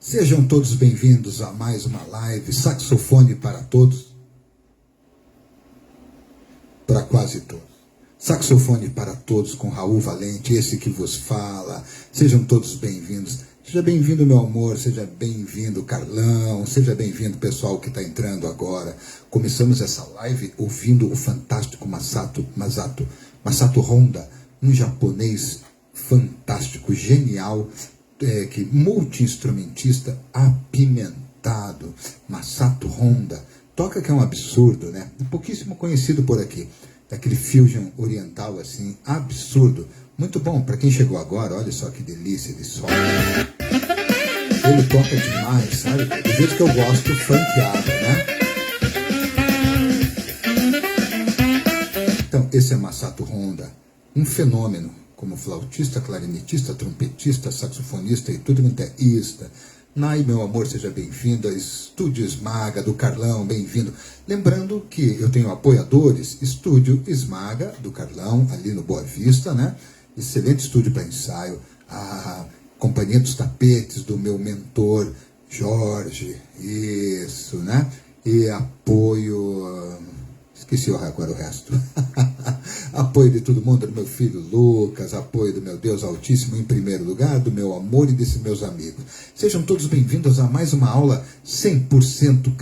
Sejam todos bem-vindos a mais uma live Saxofone para Todos, para quase todos. Saxofone para Todos com Raul Valente, esse que vos fala. Sejam todos bem-vindos. Seja bem-vindo, meu amor, seja bem-vindo, Carlão, seja bem-vindo, pessoal que está entrando agora. Começamos essa live ouvindo o fantástico Masato Honda, um japonês fantástico, genial, que multi-instrumentista apimentado. Masato Honda toca que é um absurdo, né? Pouquíssimo conhecido por aqui, daquele fusion oriental assim, absurdo. Muito bom, para quem chegou agora, olha só que delícia de som. Ele toca demais, sabe? Do jeito que eu gosto, funkeado, né? Então, esse é Masato Honda, um fenômeno, como flautista, clarinetista, trompetista, saxofonista e tudo quanto é ista. Nai, meu amor, seja bem-vindo. Estúdio Esmaga, do Carlão, bem-vindo. Lembrando que eu tenho apoiadores, Estúdio Esmaga, do Carlão, ali no Boa Vista, né? Excelente estúdio para ensaio. A Companhia dos Tapetes, do meu mentor, Jorge, isso, né? E apoio... Esqueci agora o resto. Apoio de todo mundo, do meu filho Lucas, apoio do meu Deus Altíssimo em primeiro lugar, do meu amor e desses meus amigos. Sejam todos bem-vindos a mais uma aula 100%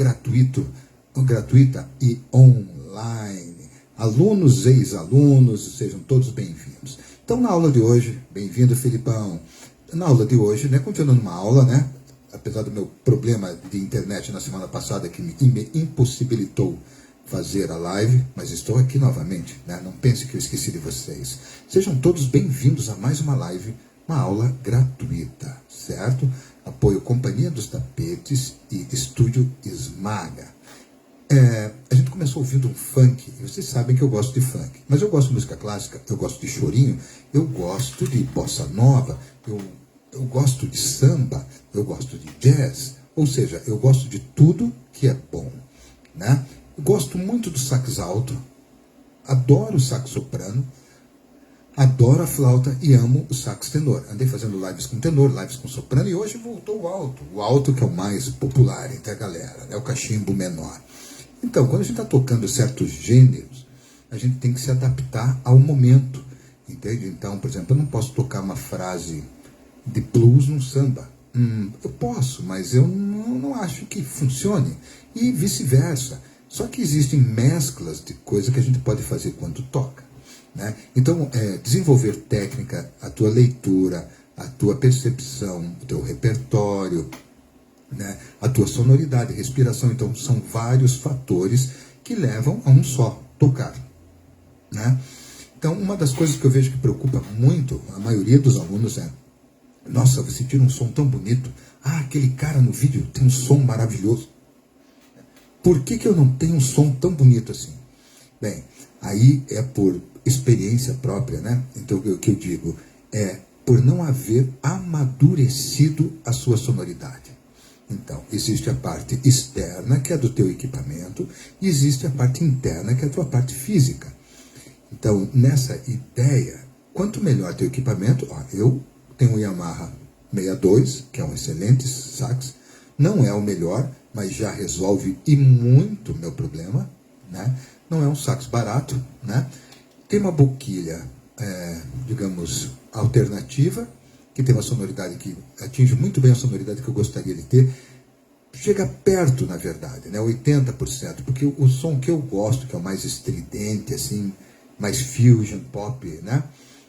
gratuita e online. Alunos e ex-alunos, sejam todos bem-vindos. Então, na aula de hoje, bem-vindo, Felipão. Na aula de hoje, né, continuando uma aula, né, apesar do meu problema de internet na semana passada que me impossibilitou fazer a live, mas estou aqui novamente, né? Não pense que eu esqueci de vocês. Sejam todos bem-vindos a mais uma live, uma aula gratuita, certo? Apoio Companhia dos Tapetes e Estúdio Esmaga. A gente começou ouvindo um funk, e vocês sabem que eu gosto de funk, mas eu gosto de música clássica, eu gosto de chorinho, eu gosto de bossa nova, eu gosto de samba, eu gosto de jazz, ou seja, eu gosto de tudo que é bom, né? Eu gosto muito do sax alto, adoro o sax soprano, adoro a flauta e amo o sax tenor. Andei fazendo lives com tenor, lives com soprano e hoje voltou o alto que é o mais popular entre a galera, né? O cachimbo menor. Então, quando a gente está tocando certos gêneros, a gente tem que se adaptar ao momento, entende? Então, por exemplo, eu não posso tocar uma frase de blues num samba. Eu posso, mas eu não acho que funcione. E vice-versa. Só que existem mesclas de coisas que a gente pode fazer quando toca, né? Então, desenvolver técnica, a tua leitura, a tua percepção, o teu repertório, né? A tua sonoridade, respiração. Então, são vários fatores que levam a um só, tocar, né? Então, uma das coisas que eu vejo que preocupa muito a maioria dos alunos é: nossa, você tira um som tão bonito. Ah, aquele cara no vídeo tem um som maravilhoso. Por que eu não tenho um som tão bonito assim? Bem, aí é por experiência própria, né? Então, o que eu digo é por não haver amadurecido a sua sonoridade. Então, existe a parte externa, que é do teu equipamento, e existe a parte interna, que é a tua parte física. Então, nessa ideia, quanto melhor teu equipamento, eu tenho um Yamaha 62, que é um excelente sax, não é o melhor, mas já resolve e muito meu problema, né? Não é um sax barato, né? Tem uma boquilha, digamos, alternativa, que tem uma sonoridade que atinge muito bem a sonoridade que eu gostaria de ter. Chega perto, na verdade, né? 80%, porque o som que eu gosto, que é o mais estridente, assim, mais fusion, pop, né?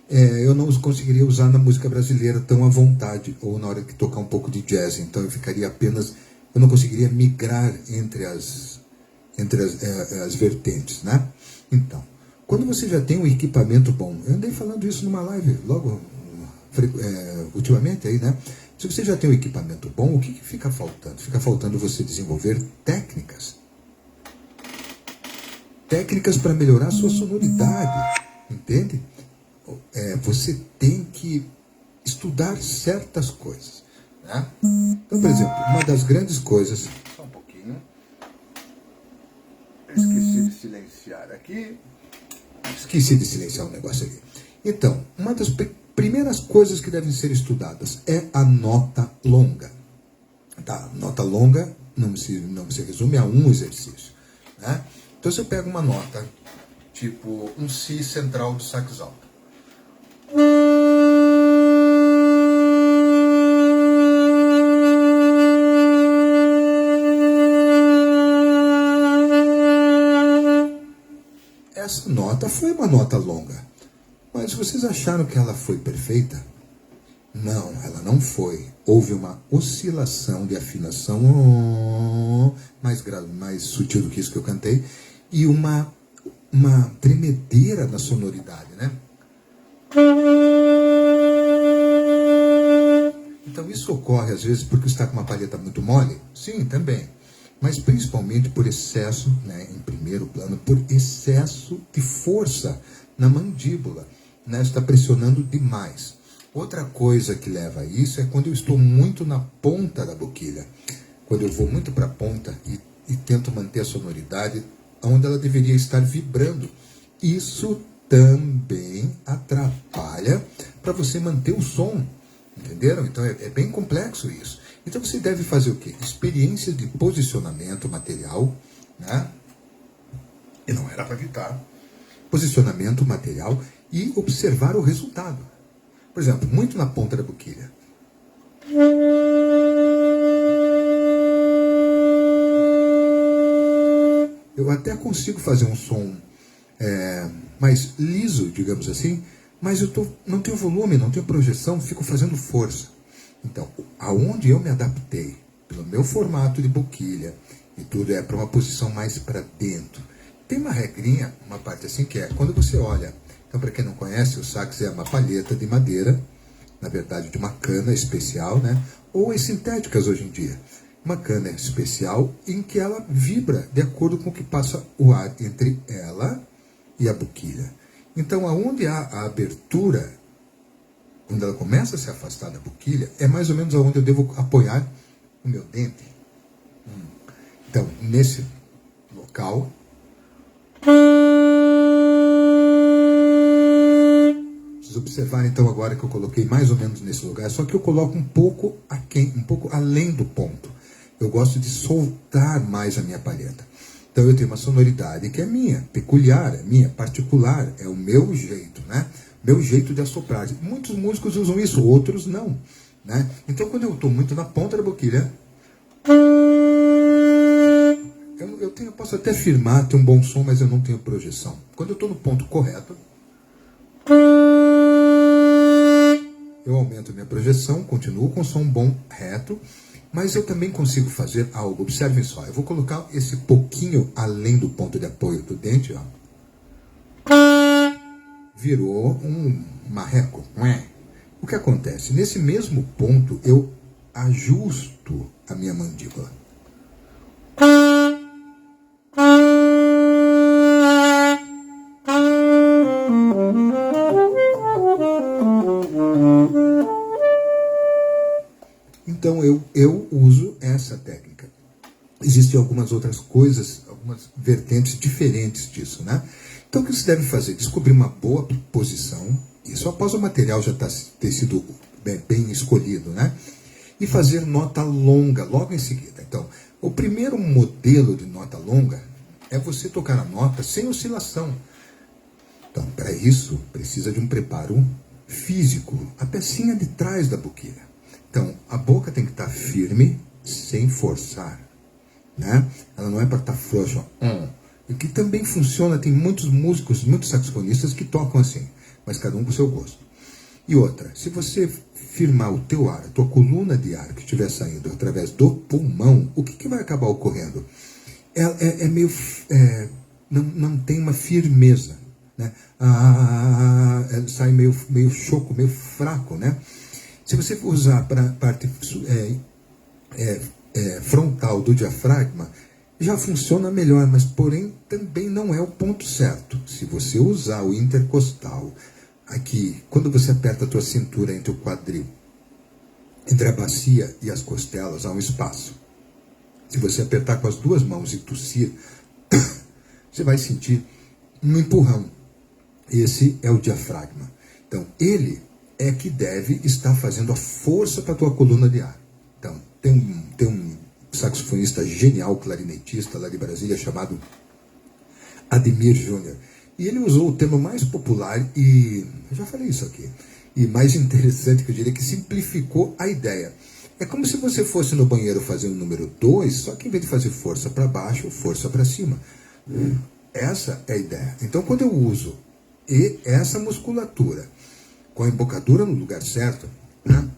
Eu não os conseguiria usar na música brasileira tão à vontade, ou na hora de tocar um pouco de jazz, então eu ficaria apenas... Eu não conseguiria migrar entre as vertentes, né? Então, quando você já tem um equipamento bom, eu andei falando isso numa live logo ultimamente aí, né? Se você já tem um equipamento bom, o que fica faltando? Fica faltando você desenvolver técnicas. Técnicas para melhorar a sua sonoridade, entende? Você tem que estudar certas coisas, né? Então, por exemplo, uma das grandes coisas... Só um pouquinho. Esqueci de silenciar aqui. Esqueci de silenciar um negócio aqui. Então, uma das primeiras coisas que devem ser estudadas é a nota longa. Tá, nota longa não se resume a um exercício, né? Então você pega uma nota, tipo um Si central do sax alto. Essa nota foi uma nota longa, mas vocês acharam que ela foi perfeita? Não, ela não foi. Houve uma oscilação de afinação mais grave, mais sutil do que isso que eu cantei, e uma tremedeira na sonoridade, né? Então isso ocorre às vezes porque você está com uma palheta muito mole? Sim, também. Mas principalmente por excesso, né, em primeiro plano, por excesso de força na mandíbula, né? Você está pressionando demais. Outra coisa que leva a isso é quando eu estou muito na ponta da boquilha. Quando eu vou muito para a ponta e tento manter a sonoridade onde ela deveria estar vibrando. Isso também atrapalha para você manter o som. Entenderam? Então é bem complexo isso. Então você deve fazer o quê? Experiências de posicionamento material, né? E não era para gritar. Posicionamento material e observar o resultado. Por exemplo, muito na ponta da boquilha. Eu até consigo fazer um som mais liso, digamos assim, mas eu não tenho volume, não tenho projeção, fico fazendo força. Então, aonde eu me adaptei, pelo meu formato de boquilha, e tudo é para uma posição mais para dentro. Tem uma regrinha, uma parte assim, que é quando você olha. Então, para quem não conhece, o sax é uma palheta de madeira, na verdade de uma cana especial, né? Ou as sintéticas hoje em dia. Uma cana especial em que ela vibra de acordo com o que passa o ar entre ela e a boquilha. Então, aonde há a abertura, quando ela começa a se afastar da boquilha, é mais ou menos aonde eu devo apoiar o meu dente. Então, nesse local, vocês observarem então agora que eu coloquei mais ou menos nesse lugar, só que eu coloco um pouco aquém, um pouco além do ponto. Eu gosto de soltar mais a minha palheta. Então eu tenho uma sonoridade que é minha, peculiar, é minha, particular, é o meu jeito, né? Meu jeito de assoprar. Muitos músicos usam isso, outros não, né? Então quando eu estou muito na ponta da boquilha, eu posso até afirmar ter um bom som, mas eu não tenho projeção. Quando eu estou no ponto correto, eu aumento a minha projeção, continuo com som bom, reto, mas eu também consigo fazer algo. Observem só, eu vou colocar esse pouquinho além do ponto de apoio do dente, ó. Virou um marreco. O que acontece? Nesse mesmo ponto, eu ajusto a minha mandíbula. Então eu uso essa técnica. Existem algumas outras coisas, algumas vertentes diferentes disso, né? Então o que você deve fazer? Descobrir uma boa posição, isso após o material já ter sido bem escolhido, né? E fazer nota longa logo em seguida. Então, o primeiro modelo de nota longa é você tocar a nota sem oscilação. Então, para isso, precisa de um preparo físico, a pecinha de trás da boquilha. Então, a boca tem que estar firme, sem forçar, né? Ela não é para estar frouxa. O que também funciona, tem muitos músicos, muitos saxofonistas que tocam assim, mas cada um com o seu gosto. E outra, se você firmar o teu ar, a tua coluna de ar que estiver saindo através do pulmão, o que vai acabar ocorrendo? Não tem uma firmeza, né? Sai meio choco, meio fraco, né? Se você for usar para a parte frontal do diafragma, já funciona melhor, mas porém também não é o ponto certo. Se você usar o intercostal, aqui, quando você aperta a tua cintura entre o quadril, entre a bacia e as costelas, há um espaço. Se você apertar com as duas mãos e tossir, você vai sentir um empurrão. Esse é o diafragma. Então, ele é que deve estar fazendo a força para a tua coluna de ar. Então, Tem um saxofonista genial, clarinetista lá de Brasília, chamado Ademir Júnior. E ele usou o termo mais popular e, eu já falei isso aqui, e mais interessante, que eu diria que simplificou a ideia. É como se você fosse no banheiro fazer o número 2, só que em vez de fazer força para baixo, força para cima. Essa é a ideia. Então, quando eu uso essa musculatura com a embocadura no lugar certo, né?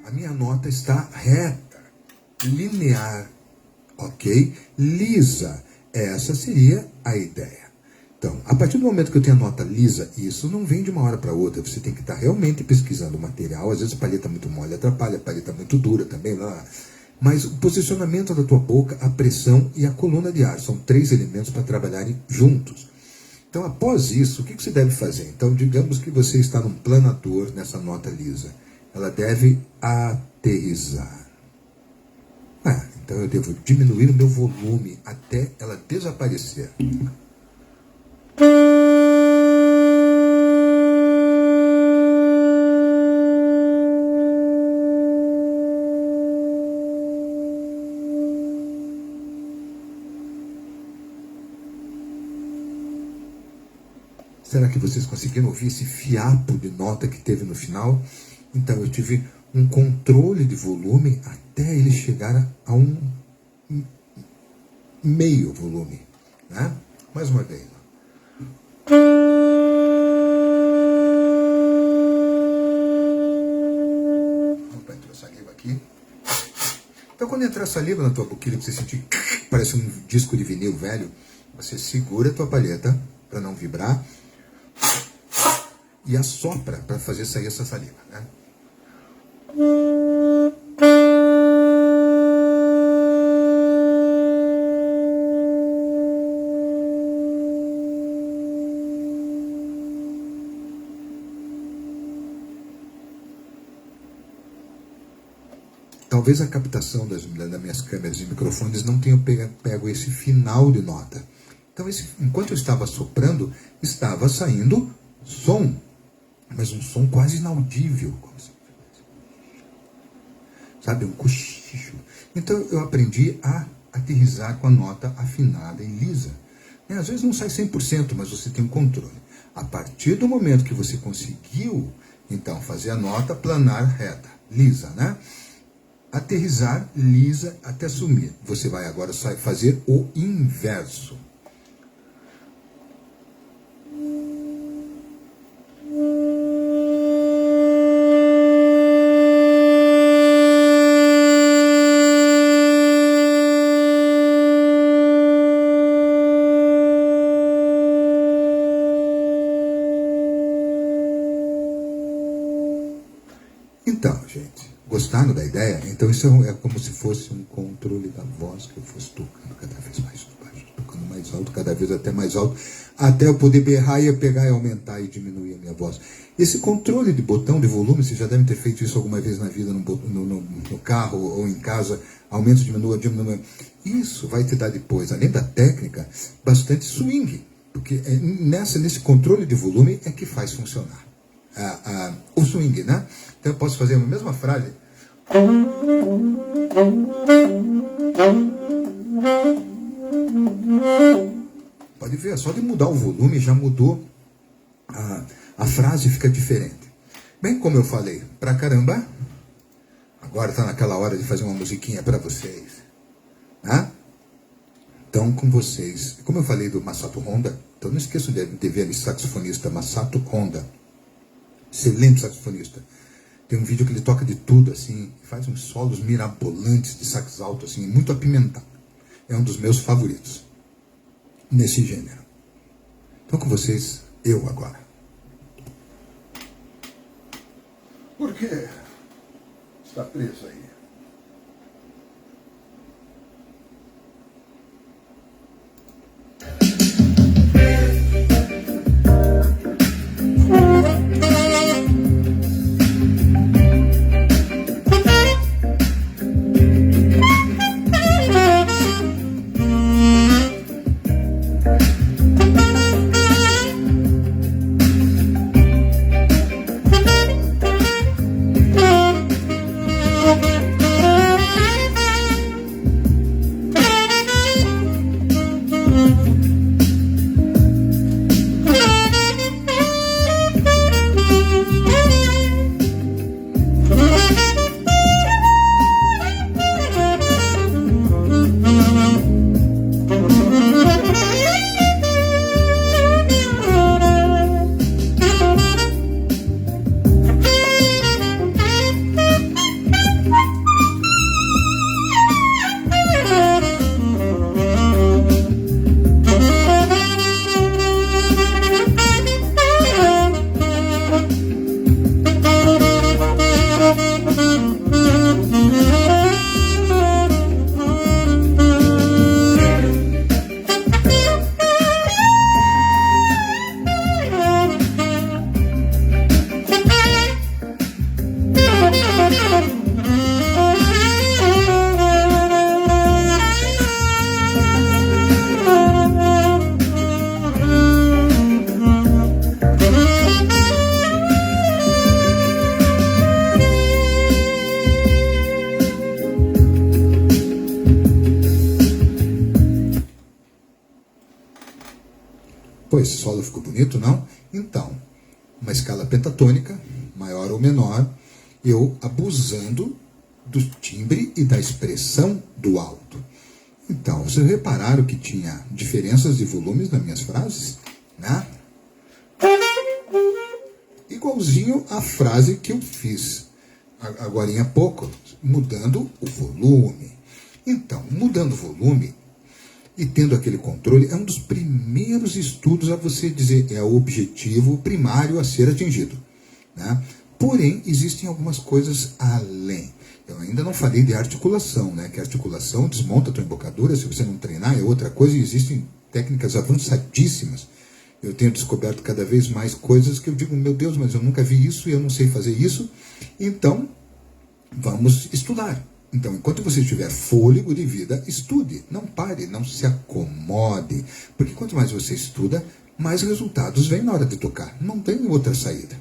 A minha nota está reta, linear, ok? Lisa. Essa seria a ideia. Então, a partir do momento que eu tenho a nota lisa, isso não vem de uma hora para outra. Você tem que estar realmente pesquisando o material. Às vezes a palheta muito mole atrapalha, a palheta muito dura também. Lá. Mas o posicionamento da tua boca, a pressão e a coluna de ar são 3 elementos para trabalharem juntos. Então, após isso, o que você deve fazer? Então, digamos que você está num planador nessa nota lisa. Ela deve aterrissar. Então eu devo diminuir o meu volume até ela desaparecer. Será que vocês conseguiram ouvir esse fiapo de nota que teve no final? Então eu tive um controle de volume até ele chegar a um meio volume, né? Mais uma vez. Opa, entrou saliva aqui. Então, quando entrar saliva na tua boquilha, você sentir parece um disco de vinil velho, você segura a tua palheta para não vibrar e assopra para fazer sair essa saliva, né? Talvez a captação das minhas câmeras e microfones não tenha pego esse final de nota. Então, enquanto eu estava soprando, estava saindo som, mas um som quase inaudível. Sabe, um cochicho. Então, eu aprendi a aterrissar com a nota afinada e lisa. Às vezes não sai 100%, mas você tem um controle. A partir do momento que você conseguiu, então, fazer a nota planar reta, lisa, né? Aterrissar, lisa, até sumir. Você vai agora fazer o inverso. Então, gente, gostaram da ideia? Então isso é como se fosse um controle da voz que eu fosse tocando cada vez mais baixo, tocando mais alto, cada vez até mais alto, até eu poder berrar e pegar e aumentar e diminuir a minha voz. Esse controle de botão de volume, vocês já devem ter feito isso alguma vez na vida, no carro ou em casa, aumenta, diminua, diminua. Isso vai te dar depois, além da técnica, bastante swing, porque nesse controle de volume é que faz funcionar. O swing, né? Então eu posso fazer a mesma frase. Pode ver, só de mudar o volume já mudou, a frase fica diferente. Bem, como eu falei, pra caramba, agora está naquela hora de fazer uma musiquinha para vocês. Né? Então, com vocês, como eu falei do Masato Honda, então não esqueçam de ver o saxofonista Masato Honda. Excelente saxofonista. Tem um vídeo que ele toca de tudo, assim, faz uns solos mirabolantes de sax alto, assim, muito apimentado. É um dos meus favoritos nesse gênero. Então, com vocês, eu agora. Por quê? Está preso aí. esse solo ficou bonito, não? Então, uma escala pentatônica, maior ou menor, eu abusando do timbre e da expressão do alto. Então, vocês repararam que tinha diferenças de volumes nas minhas frases? Né? Igualzinho a frase que eu fiz agora há pouco, mudando o volume. Então, mudando o volume e tendo aquele controle, é um dos primeiros estudos a você dizer, é o objetivo primário a ser atingido. Né? Porém, existem algumas coisas além. Eu ainda não falei de articulação, né? Que a articulação desmonta a tua embocadura, se você não treinar é outra coisa, e existem técnicas avançadíssimas. Eu tenho descoberto cada vez mais coisas que eu digo, meu Deus, mas eu nunca vi isso e eu não sei fazer isso. Então, vamos estudar. Então, enquanto você tiver fôlego de vida, estude. Não pare, não se acomode. Porque quanto mais você estuda, mais resultados vêm na hora de tocar. Não tem outra saída.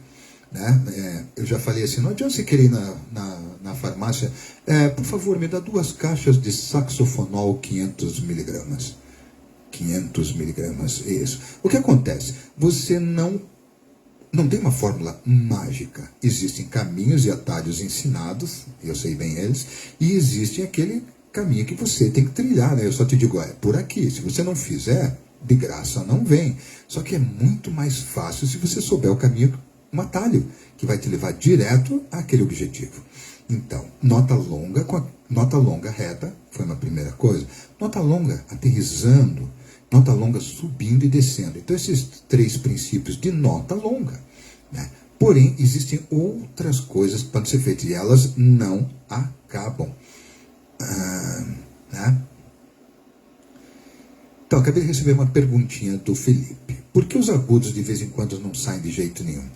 Né? Eu já falei assim, não adianta você querer ir na farmácia, por favor, me dá 2 caixas de saxofonol 500 miligramas. 500 miligramas, isso. O que acontece? Você não tem uma fórmula mágica. Existem caminhos e atalhos ensinados, eu sei bem eles, e existe aquele caminho que você tem que trilhar. Né? Eu só te digo, é por aqui. Se você não fizer, de graça não vem. Só que é muito mais fácil se você souber o caminho, um atalho, que vai te levar direto àquele objetivo. Então, nota longa reta, foi uma primeira coisa. Nota longa aterrissando, nota longa subindo e descendo. Então, esses 3 princípios de nota longa. Né? Porém, existem outras coisas que podem ser feitas e elas não acabam. Né? Então, acabei de receber uma perguntinha do Felipe. Por que os agudos de vez em quando não saem de jeito nenhum?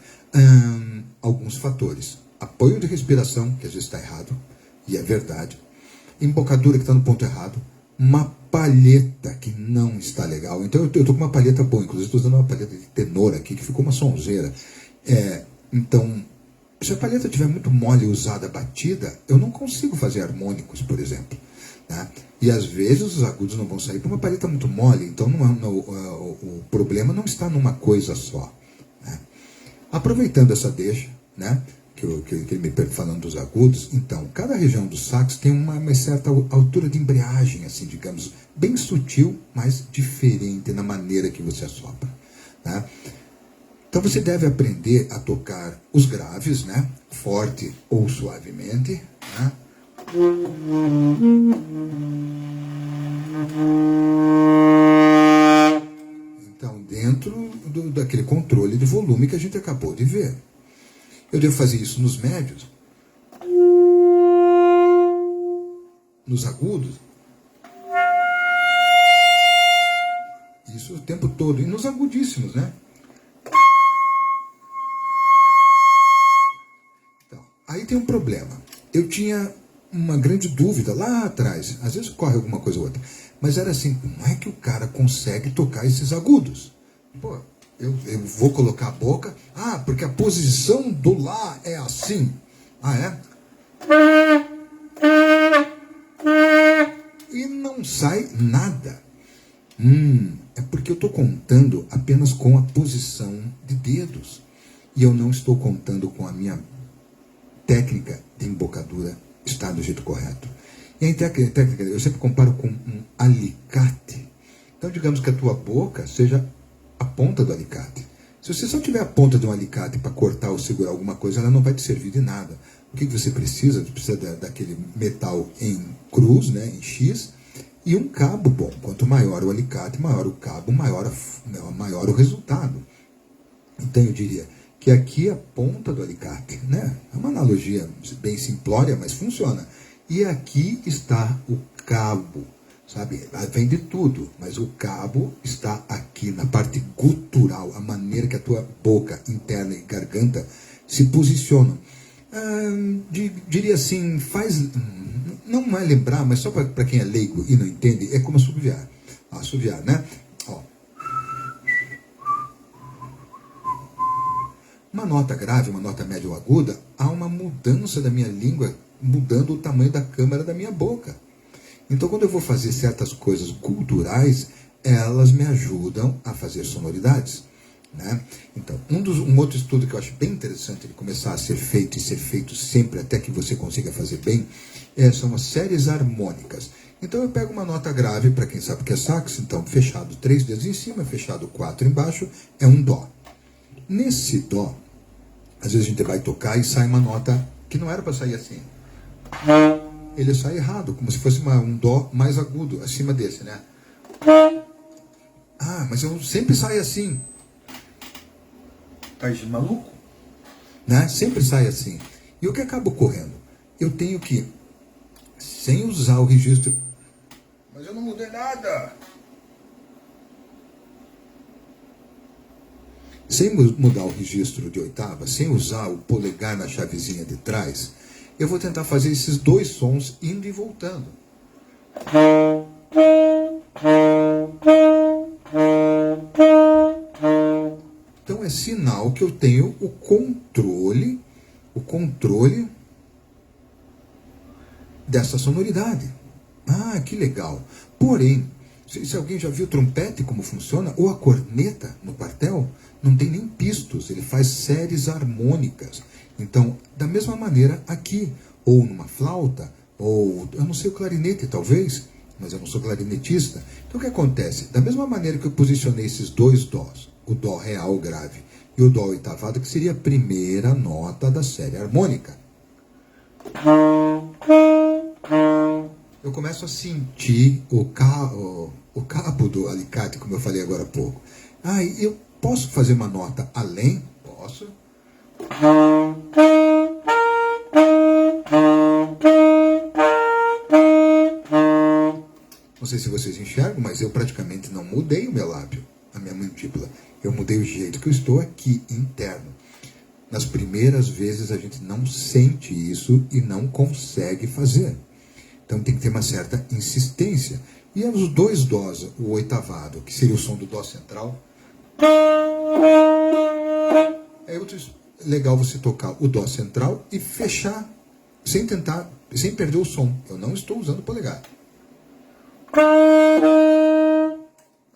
Alguns fatores. Apoio de respiração, que às vezes está errado, e é verdade. Embocadura que está no ponto errado. Uma palheta que não está legal. Então eu estou com uma palheta boa, inclusive estou usando uma palheta de tenor aqui, que ficou uma sonzeira. Então, se a palheta estiver muito mole, usada, batida, eu não consigo fazer harmônicos, por exemplo. Né? E às vezes os agudos não vão sair por uma palheta muito mole, então o problema não está numa coisa só. Né? Aproveitando essa deixa, né? que ele me perguntou falando dos agudos, então, cada região do sax tem uma certa altura de embreagem, assim, digamos, bem sutil, mas diferente na maneira que você assopra. Né? Então você deve aprender a tocar os graves, né? Forte ou suavemente. Né? Então, dentro daquele controle de volume que a gente acabou de ver. Eu devo fazer isso nos médios, nos agudos, isso o tempo todo, e nos agudíssimos, né? Então, aí tem um problema. Eu tinha uma grande dúvida lá atrás, às vezes ocorre alguma coisa ou outra, mas era assim, como é que o cara consegue tocar esses agudos? Pô, eu vou colocar a boca, porque a posição do Lá é assim. É? E não sai nada. É porque eu estou contando apenas com a posição de dedos. E eu não estou contando com a minha técnica de embocadura estar do jeito correto. E a técnica, eu sempre comparo com um alicate. Então, digamos que a tua boca seja a ponta do alicate. Se você só tiver a ponta de um alicate para cortar ou segurar alguma coisa, ela não vai te servir de nada. O que você precisa? Você precisa daquele metal em cruz, né, em X, e um cabo bom. Quanto maior o alicate, maior o cabo, maior o resultado. Então eu diria que aqui é a ponta do alicate, né? É uma analogia bem simplória, mas funciona. E aqui está o cabo. Sabe, vem de tudo, mas o cabo está aqui na parte gutural, a maneira que a tua boca interna e garganta se posicionam. Diria assim, não é lembrar, mas só para quem é leigo e não entende, é como assoviar. Assoviar, né? Ó. Uma nota grave, uma nota média ou aguda, há uma mudança da minha língua, mudando o tamanho da câmara da minha boca. Então, quando eu vou fazer certas coisas culturais, elas me ajudam a fazer sonoridades, né? Então, um outro estudo que eu acho bem interessante de começar a ser feito e ser feito sempre até que você consiga fazer bem, são as séries harmônicas. Então eu pego uma nota grave, para quem sabe o que é sax, então fechado 3 dedos em cima, fechado 4 embaixo, é um dó. Nesse dó, às vezes a gente vai tocar e sai uma nota que não era para sair assim. Ele sai errado, como se fosse um dó mais agudo, acima desse, né? Ah, mas eu sempre saio assim. Tá de maluco? Né? Sempre sai assim. E o que acaba ocorrendo? Eu tenho que, sem usar o registro... Mas eu não mudei nada. Sem mudar o registro de oitava, sem usar o polegar na chavezinha de trás, eu vou tentar fazer esses dois sons indo e voltando. Então é sinal que eu tenho o controle dessa sonoridade. Ah, que legal. Porém, se alguém já viu o trompete como funciona, ou a corneta no quartel, não tem nem pistos, ele faz séries harmônicas. Então, da mesma maneira aqui, ou numa flauta, ou eu não sei o clarinete talvez, mas eu não sou clarinetista. Então o que acontece? Da mesma maneira que eu posicionei esses dois dós, o dó real grave e o dó oitavado, que seria a primeira nota da série harmônica, eu começo a sentir o cabo do alicate, como eu falei agora há pouco. Ah, eu posso fazer uma nota além? Posso. Não sei se vocês enxergam, mas eu praticamente não mudei o meu lábio, a minha mandíbula. Eu mudei o jeito que eu estou aqui, interno. Nas primeiras vezes a gente não sente isso e não consegue fazer. Então tem que ter uma certa insistência. E os dois dós, o oitavado, que seria o som do dó central. É legal você tocar o dó central e fechar, sem perder o som. Eu não estou usando o polegar.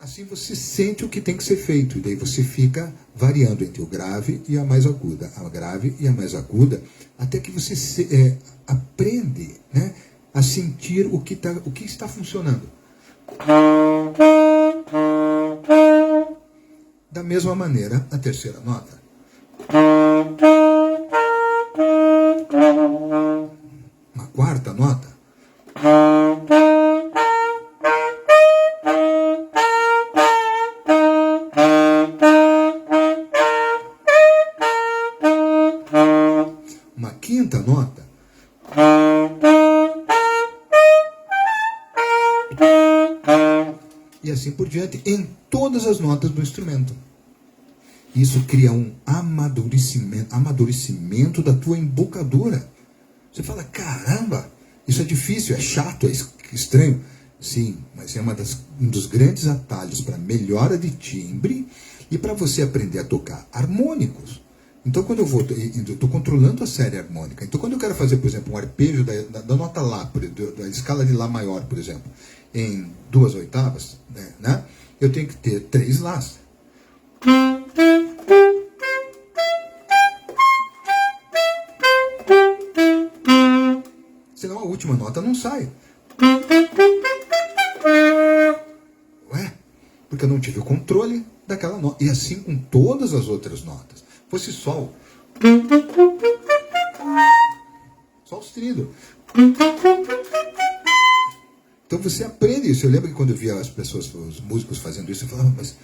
Assim você sente o que tem que ser feito. E daí você fica variando entre o grave e a mais aguda. A grave e a mais aguda. Até que você aprende, né, a sentir o que está funcionando. Da mesma maneira, a terceira nota. Uma quarta nota. Uma quinta nota. E assim por diante, em todas as notas do instrumento. Isso cria um amadurecimento da tua embocadura. Você fala, caramba, isso é difícil, é chato, é estranho. Sim, mas é um dos grandes atalhos para melhora de timbre e para você aprender a tocar harmônicos. Então, quando eu estou controlando a série harmônica. Então, quando eu quero fazer, por exemplo, um arpejo da nota Lá, da escala de Lá maior, por exemplo, em 2 oitavas, né, eu tenho que ter 3 Lás. Senão a última nota não sai. Ué? Porque eu não tive o controle daquela nota. E assim com todas as outras notas. Fosse Sol. Sol sustenido. Então você aprende isso. Eu lembro que quando eu via os músicos fazendo isso, eu falava, mas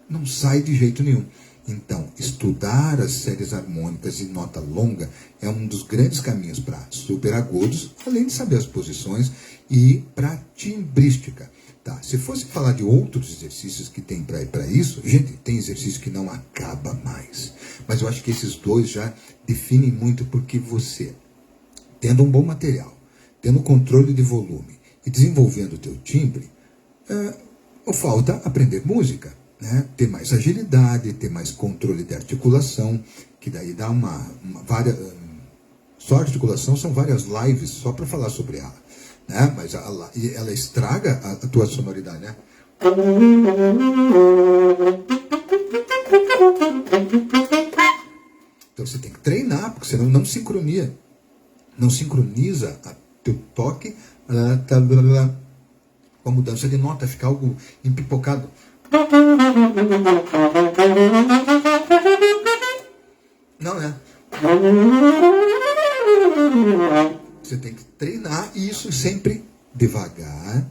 não sai de jeito nenhum. Então, estudar as séries harmônicas em nota longa é um dos grandes caminhos para superagudos, além de saber as posições, e para timbrística. Tá, se fosse falar de outros exercícios que tem para isso, gente, tem exercício que não acaba mais. Mas eu acho que esses dois já definem muito, porque você, tendo um bom material, tendo controle de volume e desenvolvendo o teu timbre, falta aprender música, né? Ter mais agilidade, ter mais controle de articulação, que daí dá só articulação são várias lives só para falar sobre ela. Né? Mas ela estraga a tua sonoridade, né? Então você tem que treinar, porque senão não sincronia. Não sincroniza teu toque com a mudança de nota, fica algo empipocado. Não é. Você tem que treinar isso sempre devagar,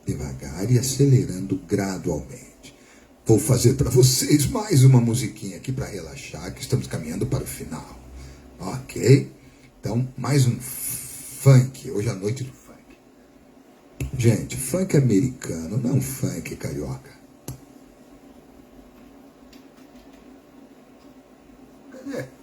devagar e acelerando gradualmente. Vou fazer para vocês mais uma musiquinha aqui para relaxar, que estamos caminhando para o final. Ok? Então, mais um funk, hoje é a noite do funk. Gente, funk americano, não funk carioca. Cadê?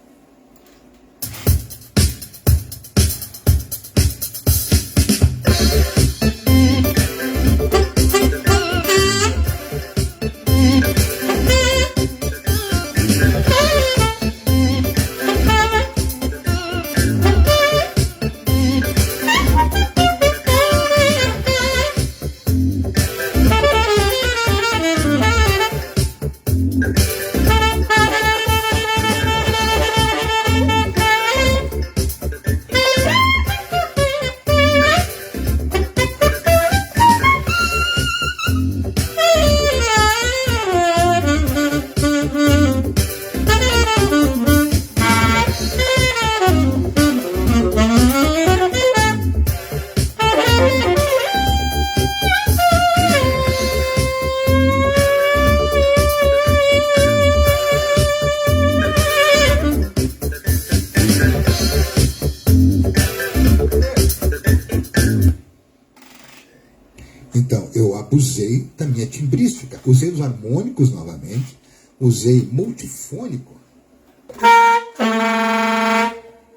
Então, eu abusei da minha timbrística. Usei os harmônicos novamente. Usei multifônico.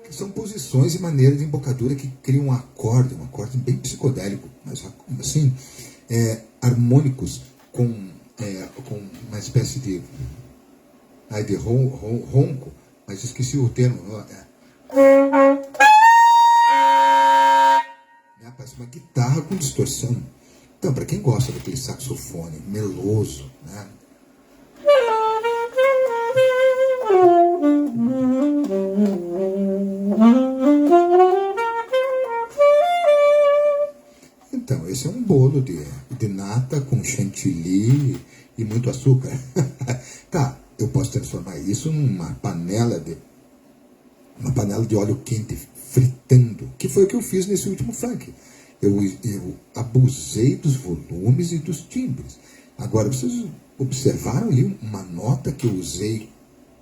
Que são posições e maneiras de embocadura que criam um acorde bem psicodélico. Mas assim, harmônicos com uma espécie de ronco. Mas esqueci o termo. Parece uma guitarra com distorção. Então, para quem gosta daquele saxofone meloso, né? Então, esse é um bolo de nata com chantilly e muito açúcar. Tá, eu posso transformar isso numa panela de óleo quente fritando, que foi o que eu fiz nesse último funk. Eu abusei dos volumes e dos timbres. Agora, vocês observaram ali uma nota que eu usei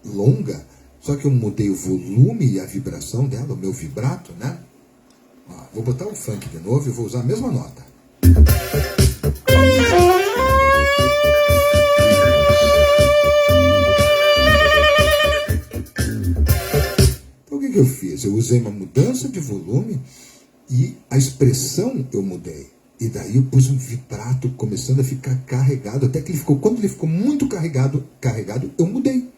longa, só que eu mudei o volume e a vibração dela, o meu vibrato, né? Ó, vou botar o funk de novo e vou usar a mesma nota. Então, o que eu fiz? Eu usei uma mudança de volume e a expressão eu mudei. E daí eu pus um vibrato começando a ficar carregado, até que quando ele ficou muito carregado, eu mudei.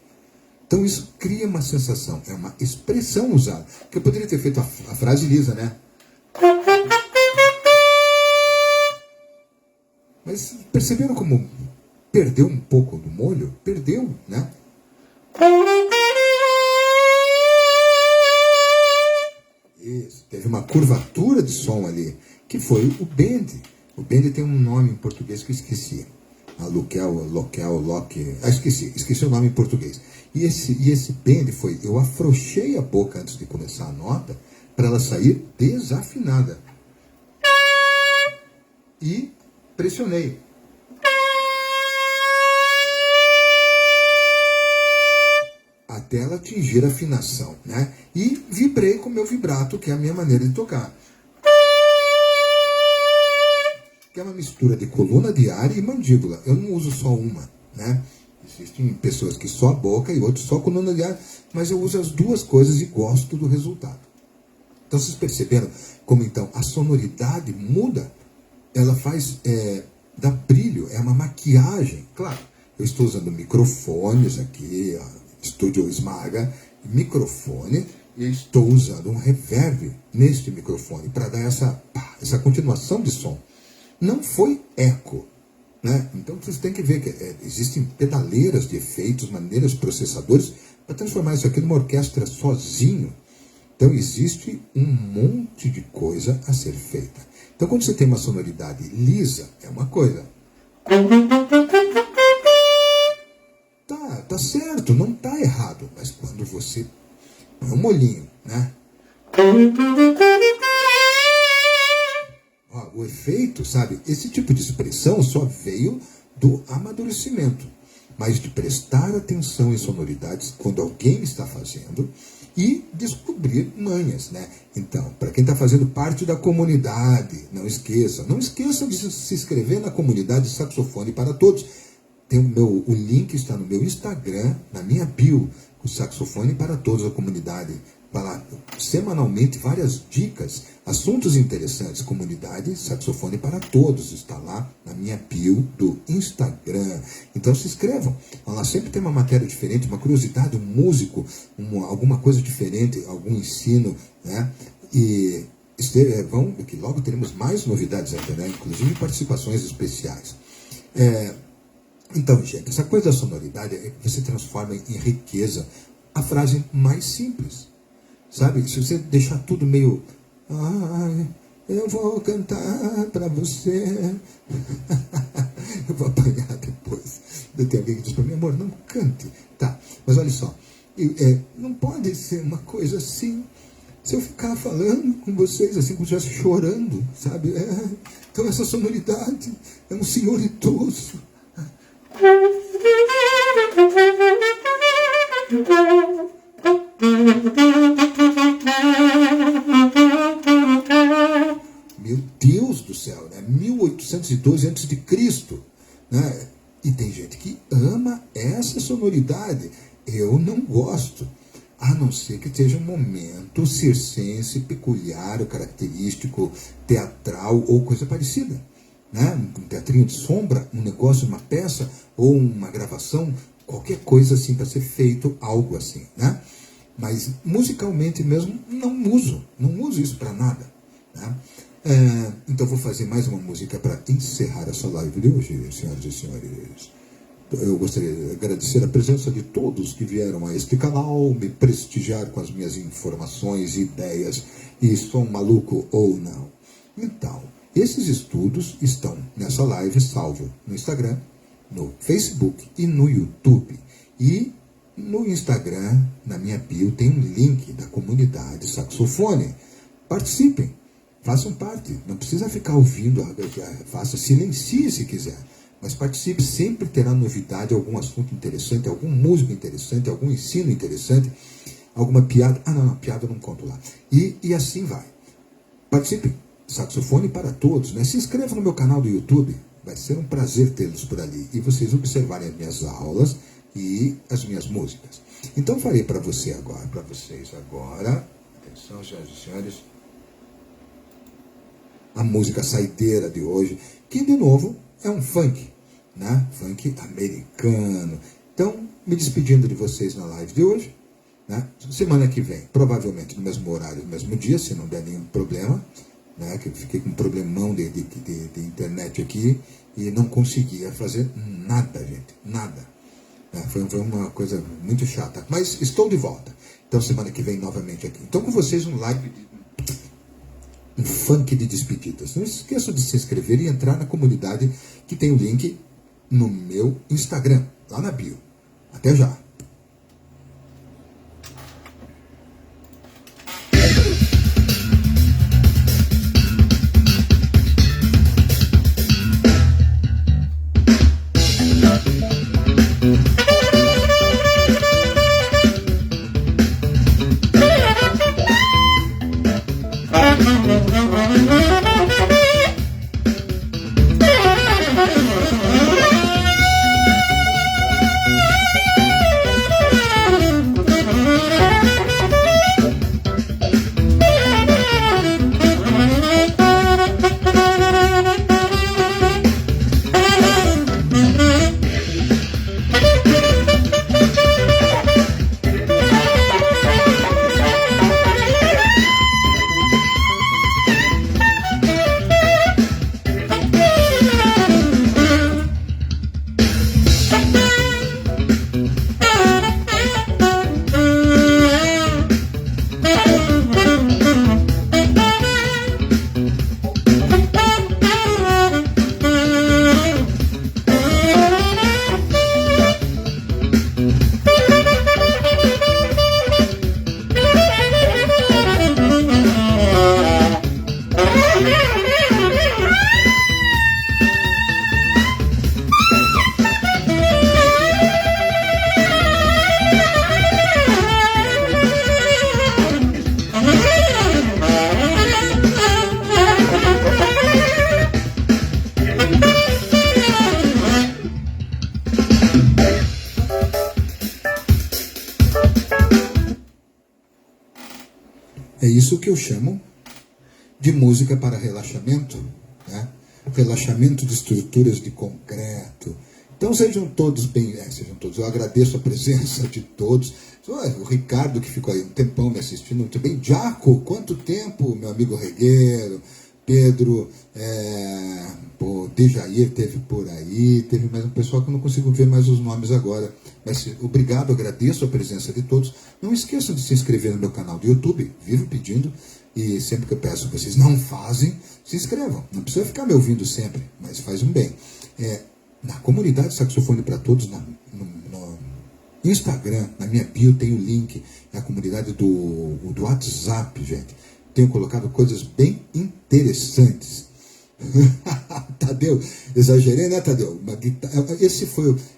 Então isso cria uma sensação, é uma expressão usada. Que eu poderia ter feito a frase lisa, né? Mas perceberam como perdeu um pouco do molho? Perdeu, né? Isso, teve uma curvatura de som ali, que foi o bend. O bend tem um nome em português que eu esqueci. Esqueci o nome em português. E esse bend foi, eu afrouxei a boca antes de começar a nota, para ela sair desafinada. E pressionei. Até ela atingir a afinação, né? E vibrei com o meu vibrato, que é a minha maneira de tocar. Que é uma mistura de coluna de ar e mandíbula. Eu não uso só uma, né? Existem pessoas que só a boca e outros só coluna de ar, mas eu uso as duas coisas e gosto do resultado. Então vocês perceberam como então a sonoridade muda? Ela faz, dá brilho, é uma maquiagem. Claro, eu estou usando microfones aqui, Estúdio Esmaga, microfone, e estou usando um reverb neste microfone para dar essa continuação de som. Não foi eco, né? Então vocês têm que ver que existem pedaleiras de efeitos, maneiras de processadores para transformar isso aqui numa orquestra sozinho. Então existe um monte de coisa a ser feita. Então quando você tem uma sonoridade lisa, é uma coisa. Tá certo, não tá errado. Mas quando você põe um molhinho, né? Ó, o efeito, sabe? Esse tipo de expressão só veio do amadurecimento. Mas de prestar atenção em sonoridades quando alguém está fazendo e descobrir manhas, né? Então, para quem está fazendo parte da comunidade, não esqueçam de se inscrever na comunidade Saxofone para Todos. Tem o link está no meu Instagram, na minha bio, o Saxofone para Todos, a comunidade. Vai lá, semanalmente, várias dicas, assuntos interessantes. Comunidade Saxofone para Todos está lá na minha bio do Instagram. Então se inscrevam. Lá sempre tem uma matéria diferente, uma curiosidade, um músico, alguma coisa diferente, algum ensino, né? E que logo teremos mais novidades ainda, né? Inclusive participações especiais. Então, gente, essa coisa da sonoridade é que você transforma em riqueza a frase mais simples. Sabe, se você deixar tudo meio... eu vou cantar pra você. Eu vou apanhar depois. Tem alguém que diz pra mim, amor, não cante. Tá, mas olha só. Não pode ser uma coisa assim. Se eu ficar falando com vocês assim, como se eu estivesse chorando, sabe? Então essa sonoridade é um senhor idoso. Meu Deus do céu, né? 1812 a.C., né? E tem gente que ama essa sonoridade. Eu não gosto. A não ser que seja um momento circense, peculiar, característico, teatral ou coisa parecida. Né? Um teatrinho de sombra, um negócio, uma peça ou uma gravação, qualquer coisa assim para ser feito, algo assim, né? Mas musicalmente mesmo não uso isso para nada, né? Então vou fazer mais uma música para encerrar essa live de hoje, senhoras e senhores. Eu gostaria de agradecer a presença de todos que vieram a este canal, me prestigiar com as minhas informações e ideias, e sou um maluco ou não. Então, esses estudos estão nessa live salvo no Instagram, no Facebook e no YouTube. E no Instagram, na minha bio, tem um link da comunidade Saxofone. Participem, façam parte. Não precisa ficar ouvindo, faça, silencie se quiser. Mas participe, sempre terá novidade, algum assunto interessante, algum músico interessante, algum ensino interessante, alguma piada. Não, piada eu não conto lá. E assim vai. Participe. Saxofone para Todos, né? Se inscreva no meu canal do YouTube, vai ser um prazer tê-los por ali e vocês observarem as minhas aulas e as minhas músicas. Então farei para vocês agora, atenção, senhoras e senhores, a música saideira de hoje, que de novo é um funk, né? Funk americano. Então, me despedindo de vocês na live de hoje, né? Semana que vem, provavelmente no mesmo horário, no mesmo dia, se não der nenhum problema, né, que eu fiquei com um problemão de internet aqui e não conseguia fazer nada, gente, nada. Foi uma coisa muito chata, mas estou de volta. Então semana que vem novamente aqui. Então com vocês um funk de despedidas. Não esqueçam de se inscrever e entrar na comunidade que tem o link no meu Instagram, lá na bio. Até já. É isso que eu chamo de música para relaxamento, né? Relaxamento de estruturas de concreto. Então sejam todos sejam todos. Eu agradeço a presença de todos. O Ricardo, que ficou aí um tempão me assistindo muito bem. Jaco, quanto tempo, meu amigo regueiro. Pedro, Dejair teve por aí, teve mais um pessoal que eu não consigo ver mais os nomes agora. Mas obrigado, agradeço a presença de todos. Não esqueçam de se inscrever no meu canal do YouTube, vivo pedindo. E sempre que eu peço que vocês não fazem, se inscrevam. Não precisa ficar me ouvindo sempre, mas faz um bem. Na comunidade Saxofone para Todos, no Instagram, na minha bio tem o link, na comunidade do WhatsApp, gente. Tenho colocado coisas bem interessantes. Tadeu, exagerei, né, Tadeu?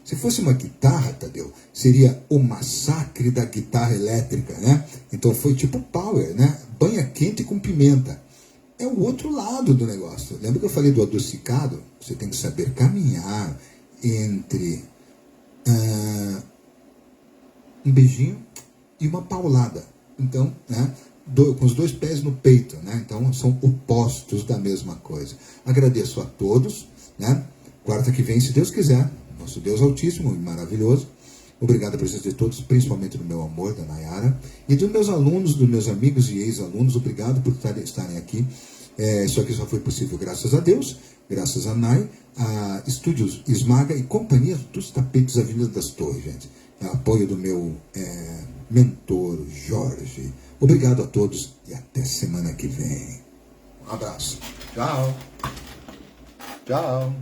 Se fosse uma guitarra, Tadeu, seria o massacre da guitarra elétrica, né? Então foi tipo Power, né? Banha quente com pimenta. É o outro lado do negócio. Lembra que eu falei do adocicado? Você tem que saber caminhar entre um beijinho e uma paulada. Então, né? Com os dois pés no peito, né? Então são opostos da mesma coisa. Agradeço a todos, né? Quarta que vem, se Deus quiser, nosso Deus Altíssimo e maravilhoso. Obrigado a presença de todos, principalmente do meu amor, da Nayara, e dos meus alunos, dos meus amigos e ex-alunos. Obrigado por estarem aqui. Isso aqui só foi possível graças a Deus, graças a Nay, a Estúdios Esmaga e Companhia dos Tapetes Avenida das Torres, gente. Apoio do meu mentor, Jorge. Obrigado a todos e até semana que vem. Um abraço. Tchau. Tchau.